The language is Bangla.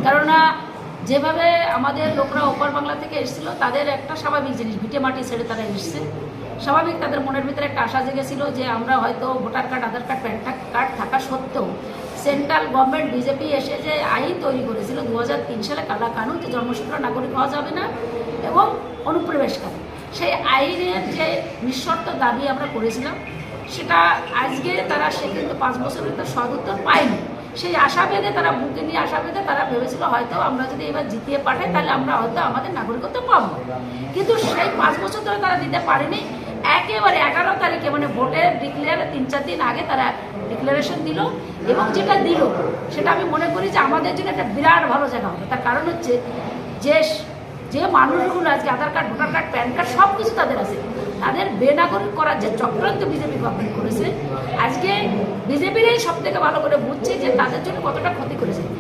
কেননা যেভাবে আমাদের লোকরা ওপার বাংলা থেকে এসেছিল তাদের একটা স্বাভাবিক জিনিস, ভিটে মাটি ছেড়ে তারা এসছে, স্বাভাবিক তাদের মনের ভিতরে একটা আশা জেগেছিল যে আমরা হয়তো ভোটার কার্ড, আধার কার্ড, প্যান কার্ড থাকা সত্ত্বেও সেন্ট্রাল গভর্নমেন্ট বিজেপি এসে যে আইন তৈরি করেছিল 2003 সালে কালা কানুন, যে জন্মসূত্র নাগরিক হওয়া যাবে না এবং অনুপ্রবেশকারী, সেই আইনের যে নিঃশর্ত দাবি আমরা করেছিলাম সেটা আজকে তারা সে কিন্তু 5 বছরের তো সদুত্তর পায়নি। সেই আশা বেঁধে তারা বুকে নিয়ে আশা বেঁধে তারা ভেবেছিল হয়তো আমরা যদি এবার জিতিয়ে পাঠাই তাহলে আমরা হয়তো আমাদের নাগরিকত্ব পাবো, কিন্তু সেই 5 বছর ধরে তারা দিতে পারেনি। একেবারে 11 তারিখে মানে ভোটের ডিক্লেয়ার 3-4 দিন আগে তারা ডিক্লারেশন দিল, এবং যেটা দিল সেটা আমি মনে করি যে আমাদের জন্য একটা বিরাট ভালো জায়গা হবে। তার কারণ হচ্ছে যে মানুষগুলো আজকে Aadhaar card, voter card, PAN card সব কিছু তাদের আছে, তাদের বেনাগরিক করার যে চক্রান্ত বিজেপি গভর্নমেন্ট করেছে, আজকে বিজেপিরই সব থেকে ভালো করে বুঝছে যে তাদের জন্য কতটা ক্ষতি করেছে।